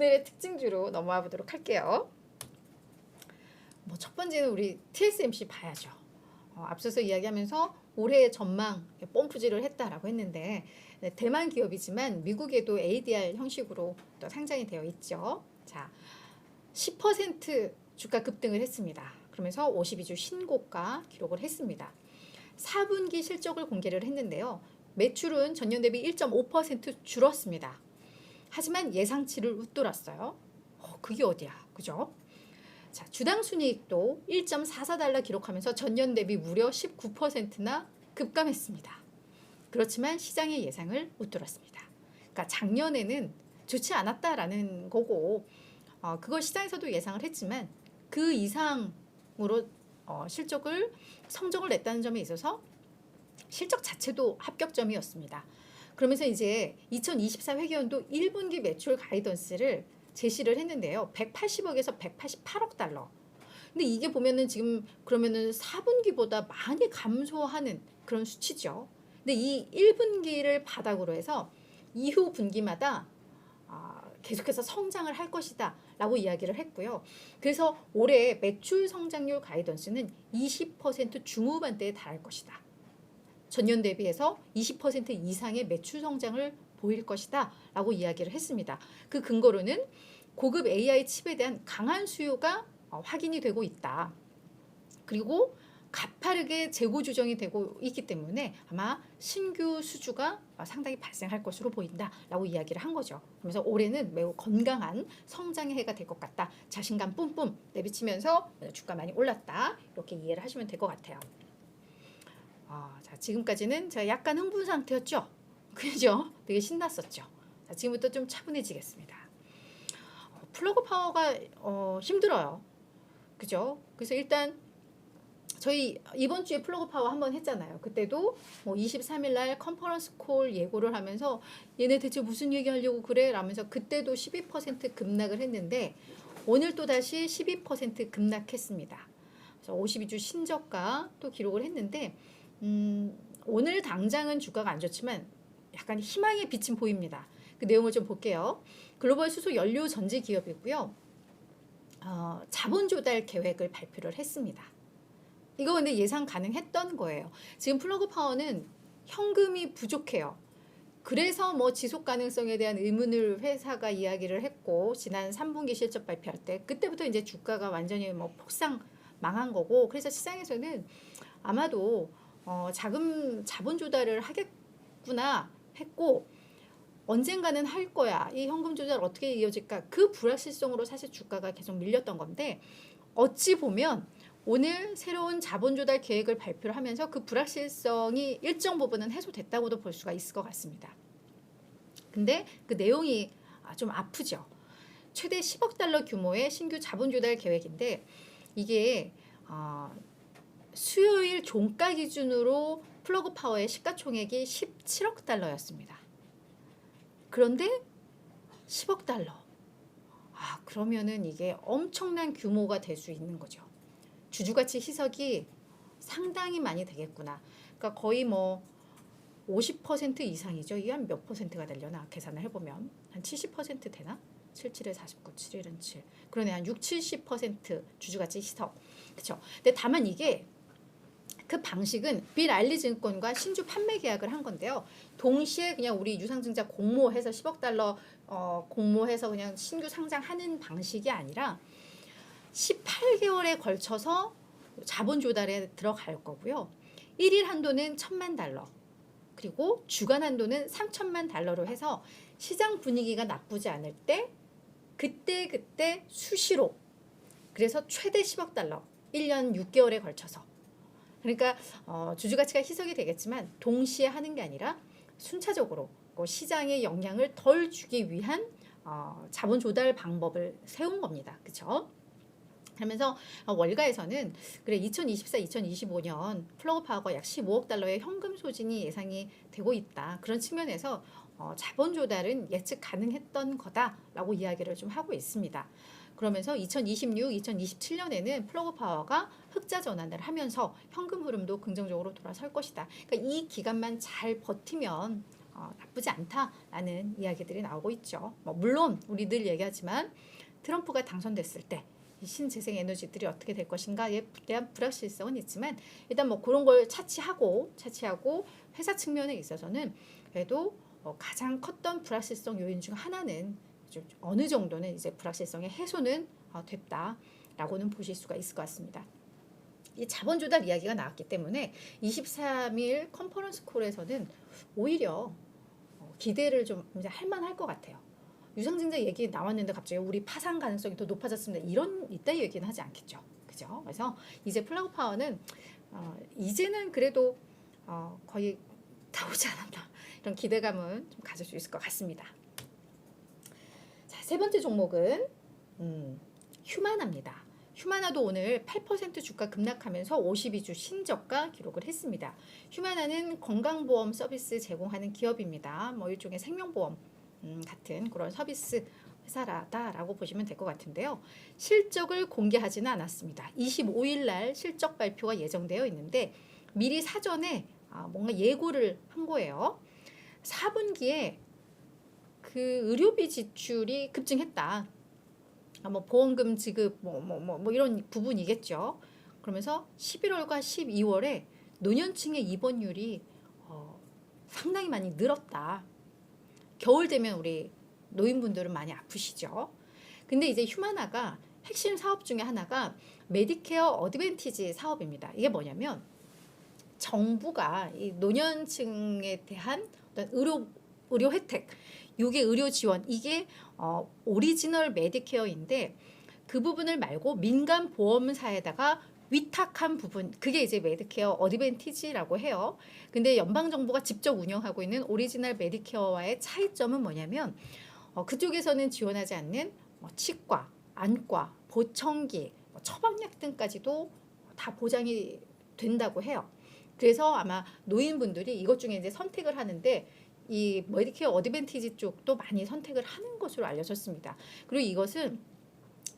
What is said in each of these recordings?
오늘의 특징주로 넘어와 보도록 할게요. 뭐 첫 번째는 우리 TSMC 봐야죠. 앞서서 이야기하면서 올해의 전망 뽐뿌질을 했다라고 했는데 대만 기업이지만 미국에도 ADR 형식으로 또 상장이 되어 있죠. 자, 10% 주가 급등을 했습니다. 그러면서 52주 신고가 기록을 했습니다. 4분기 실적을 공개를 했는데요. 매출은 전년 대비 1.5% 줄었습니다. 하지만 예상치를 웃돌았어요. 그게 어디야, 그죠? 자, 주당 순이익도 1.44달러 기록하면서 전년 대비 무려 19%나 급감했습니다. 그렇지만 시장의 예상을 웃돌았습니다. 그러니까 작년에는 좋지 않았다라는 거고 그걸 시장에서도 예상을 했지만 그 이상으로 성적을 냈다는 점에 있어서 실적 자체도 합격점이었습니다. 그러면서 이제 2024 회계연도 1분기 매출 가이던스를 제시를 했는데요. 180억에서 188억 달러. 근데 이게 보면은 지금 그러면은 4분기보다 많이 감소하는 그런 수치죠. 근데 이 1분기를 바닥으로 해서 이후 분기마다 계속해서 성장을 할 것이다 라고 이야기를 했고요. 그래서 올해 매출 성장률 가이던스는 20% 중후반대에 달할 것이다. 전년 대비해서 20% 이상의 매출 성장을 보일 것이다 라고 이야기를 했습니다. 그 근거로는 고급 AI 칩에 대한 강한 수요가 확인이 되고 있다. 그리고 가파르게 재고 조정이 되고 있기 때문에 아마 신규 수주가 상당히 발생할 것으로 보인다라고 이야기를 한 거죠. 그래서 올해는 매우 건강한 성장의 해가 될 것 같다. 자신감 뿜뿜 내비치면서 주가 많이 올랐다. 이렇게 이해를 하시면 될 것 같아요. 자, 지금까지는 제가 약간 흥분 상태였죠? 그죠? 되게 신났었죠. 자, 지금부터 좀 차분해지겠습니다. 플러그 파워가 힘들어요. 그죠? 그래서 일단 저희 이번 주에 플러그 파워 한번 했잖아요. 그때도 뭐 23일 날 컨퍼런스 콜 예고를 하면서 얘네 대체 무슨 얘기하려고 그래? 라면서 그때도 12% 급락을 했는데 오늘 또 다시 12% 급락했습니다. 그래서 52주 신저가 또 기록을 했는데 오늘 당장은 주가가 안 좋지만 약간 희망의 빛은 보입니다. 그 내용을 좀 볼게요. 글로벌 수소 연료 전지 기업이고요. 자본 조달 계획을 발표를 했습니다. 이거 근데 예상 가능했던 거예요. 지금 플러그 파워는 현금이 부족해요. 그래서 뭐 지속 가능성에 대한 의문을 회사가 이야기를 했고 지난 3분기 실적 발표할 때 그때부터 이제 주가가 완전히 뭐 폭삭 망한 거고 그래서 시장에서는 아마도 자본 조달을 하겠구나 했고 언젠가는 할 거야. 이 현금 조달 어떻게 이어질까? 그 불확실성으로 사실 주가가 계속 밀렸던 건데 어찌 보면 오늘 새로운 자본 조달 계획을 발표를 하면서 그 불확실성이 일정 부분은 해소됐다고도 볼 수가 있을 것 같습니다. 근데 그 내용이 좀 아프죠. 최대 10억 달러 규모의 신규 자본 조달 계획인데 이게 수요일 종가 기준으로 플러그 파워의 시가총액이 17억 달러였습니다. 그런데 10억 달러. 그러면은 이게 엄청난 규모가 될 수 있는 거죠. 주주가치 희석이 상당히 많이 되겠구나. 그러니까 거의 뭐 50% 이상이죠. 이게 한 몇 퍼센트가 되려나 계산을 해보면 한 70% 되나? 77에 49, 7일은 7. 그러네 한 6, 70% 주주가치 희석. 그렇죠. 근데 다만 이게 그 방식은 빌 알리 증권과 신주 판매 계약을 한 건데요. 동시에 그냥 우리 유상증자 공모해서 10억 달러 공모해서 그냥 신규 상장하는 방식이 아니라 18개월에 걸쳐서 자본 조달에 들어갈 거고요. 1일 한도는 1,000만 달러 그리고 주간 한도는 3,000만 달러로 해서 시장 분위기가 나쁘지 않을 때 그때 수시로 그래서 최대 10억 달러 1년 6개월에 걸쳐서 그러니까 주주가치가 희석이 되겠지만 동시에 하는 게 아니라 순차적으로 시장에 영향을 덜 주기 위한 자본 조달 방법을 세운 겁니다. 그렇죠? 그러면서 월가에서는 그래 2024, 2025년 플러그 파워가 약 15억 달러의 현금 소진이 예상이 되고 있다. 그런 측면에서 자본 조달은 예측 가능했던 거다라고 이야기를 좀 하고 있습니다. 그러면서 2026, 2027년에는 플러그 파워가 흑자 전환을 하면서 현금 흐름도 긍정적으로 돌아설 것이다. 그러니까 이 기간만 잘 버티면 나쁘지 않다라는 이야기들이 나오고 있죠. 물론 우리 늘 얘기하지만 트럼프가 당선됐을 때 이 신재생 에너지들이 어떻게 될 것인가에 대한 불확실성은 있지만 일단 그런 걸 차치하고 회사 측면에 있어서는 그래도 가장 컸던 불확실성 요인 중 하나는 좀 어느 정도는 이제 불확실성의 해소는 됐다라고는 보실 수가 있을 것 같습니다. 이 자본 조달 이야기가 나왔기 때문에 23일 컨퍼런스 콜에서는 오히려 기대를 좀 이제 할 만할 것 같아요. 유상증자 얘기 나왔는데 갑자기 우리 파산 가능성이 더 높아졌습니다. 이따 얘기는 하지 않겠죠. 그죠? 그래서 이제 플라그 파워는 이제는 그래도 거의 다 오지 않았나 이런 기대감은 좀 가질 수 있을 것 같습니다. 자, 세 번째 종목은 휴마나입니다. 휴마나도 오늘 8% 주가 급락하면서 52주 신저가 기록을 했습니다. 휴마나는 건강보험 서비스 제공하는 기업입니다. 일종의 생명보험 같은 그런 서비스 회사라고 보시면 될 것 같은데요. 실적을 공개하지는 않았습니다. 25일 날 실적 발표가 예정되어 있는데 미리 사전에 뭔가 예고를 한 거예요. 4분기에 그 의료비 지출이 급증했다. 보험금 지급 이런 부분이겠죠. 그러면서 11월과 12월에 노년층의 입원율이 상당히 많이 늘었다. 겨울 되면 우리 노인분들은 많이 아프시죠. 근데 이제 휴마나가 핵심 사업 중에 하나가 메디케어 어드밴티지 사업입니다. 이게 뭐냐면 정부가 이 노년층에 대한 어떤 의료 혜택, 이게 의료 지원, 이게 오리지널 메디케어인데 그 부분을 말고 민간 보험사에다가 위탁한 부분, 그게 이제 메디케어 어드밴티지라고 해요. 근데 연방정부가 직접 운영하고 있는 오리지널 메디케어와의 차이점은 뭐냐면 그쪽에서는 지원하지 않는 치과, 안과, 보청기, 처방약 등까지도 다 보장이 된다고 해요. 그래서 아마 노인분들이 이것 중에 이제 선택을 하는데 이 메디케어 어드밴티지 쪽도 많이 선택을 하는 것으로 알려졌습니다. 그리고 이것은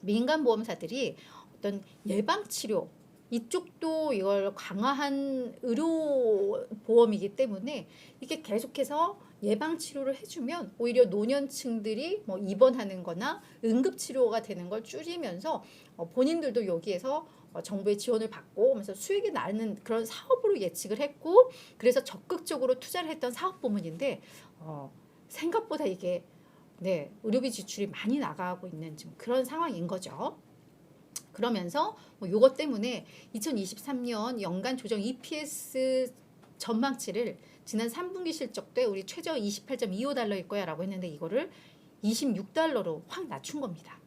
민간 보험사들이 어떤 예방치료, 이쪽도 이걸 강화한 의료 보험이기 때문에 이게 계속해서 예방치료를 해주면 오히려 노년층들이 입원하는 거나 응급치료가 되는 걸 줄이면서 본인들도 여기에서 정부의 지원을 받고 하면서 수익이 나는 그런 사업으로 예측을 했고, 그래서 적극적으로 투자를 했던 사업 부문인데 생각보다 이게 의료비 지출이 많이 나가고 있는 지금 그런 상황인 거죠. 그러면서 요것 때문에 2023년 연간 조정 EPS 전망치를 지난 3분기 실적 때 우리 최저 28.25달러일 거야 라고 했는데 이거를 26달러로 확 낮춘 겁니다.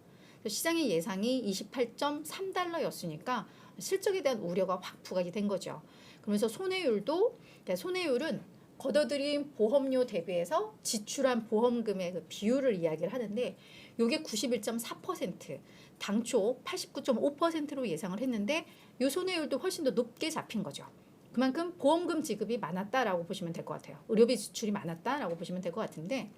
시장의 예상이 28.3달러였으니까 실적에 대한 우려가 확 부각이 된 거죠. 그러면서 손해율은 걷어들인 보험료 대비해서 지출한 보험금의 그 비율을 이야기를 하는데 이게 91.4%, 당초 89.5%로 예상을 했는데 이 손해율도 훨씬 더 높게 잡힌 거죠. 그만큼 보험금 지급이 많았다라고 보시면 될 것 같아요. 의료비 지출이 많았다라고 보시면 될 것 같은데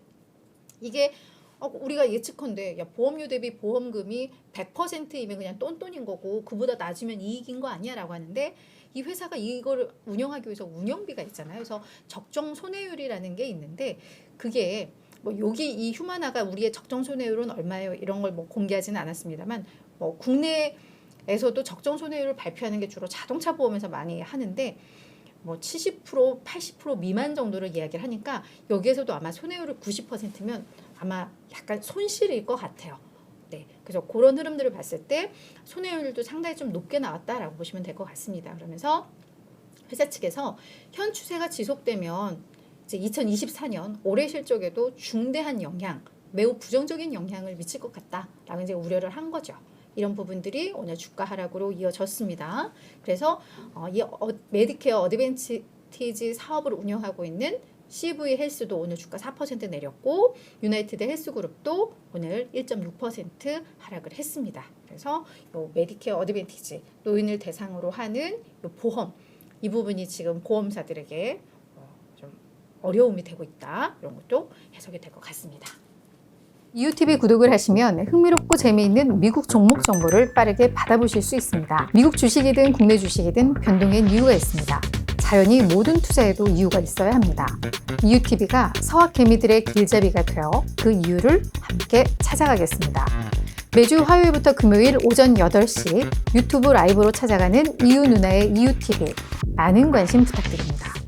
이게 우리가 예측컨대 보험료 대비 보험금이 100%이면 그냥 똔똔인 거고 그보다 낮으면 이익인 거 아니야 라고 하는데 이 회사가 이걸 운영하기 위해서 운영비가 있잖아요. 그래서 적정 손해율이라는 게 있는데 그게 여기 이 휴마나가 우리의 적정 손해율은 얼마예요? 이런 걸 공개하지는 않았습니다만 국내에서도 적정 손해율을 발표하는 게 주로 자동차 보험에서 많이 하는데 70%, 80% 미만 정도를 이야기를 하니까 여기에서도 아마 손해율이 90%면 아마 약간 손실일 것 같아요. 그래서 그런 흐름들을 봤을 때 손해율도 상당히 좀 높게 나왔다라고 보시면 될 것 같습니다. 그러면서 회사 측에서 현 추세가 지속되면 이제 2024년 올해 실적에도 중대한 영향, 매우 부정적인 영향을 미칠 것 같다라고 이제 우려를 한 거죠. 이런 부분들이 오늘 주가 하락으로 이어졌습니다. 그래서 이 메디케어 어드밴티지 사업을 운영하고 있는 CV 헬스도 오늘 주가 4% 내렸고 유나이티드 헬스그룹도 오늘 1.6% 하락을 했습니다. 그래서 요 메디케어 어드밴티지 노인을 대상으로 하는 요 보험 이 부분이 지금 보험사들에게 좀 어려움이 되고 있다. 이런 것도 해석이 될 것 같습니다. 이웃TV 구독을 하시면 흥미롭고 재미있는 미국 종목 정보를 빠르게 받아보실 수 있습니다. 미국 주식이든 국내 주식이든 변동의 이유가 있습니다. 당연히 모든 투자에도 이유가 있어야 합니다. 이유TV가 서학개미들의 길잡이가 되어 그 이유를 함께 찾아가겠습니다. 매주 화요일부터 금요일 오전 8시 유튜브 라이브로 찾아가는 이유 누나의 이유TV 많은 관심 부탁드립니다.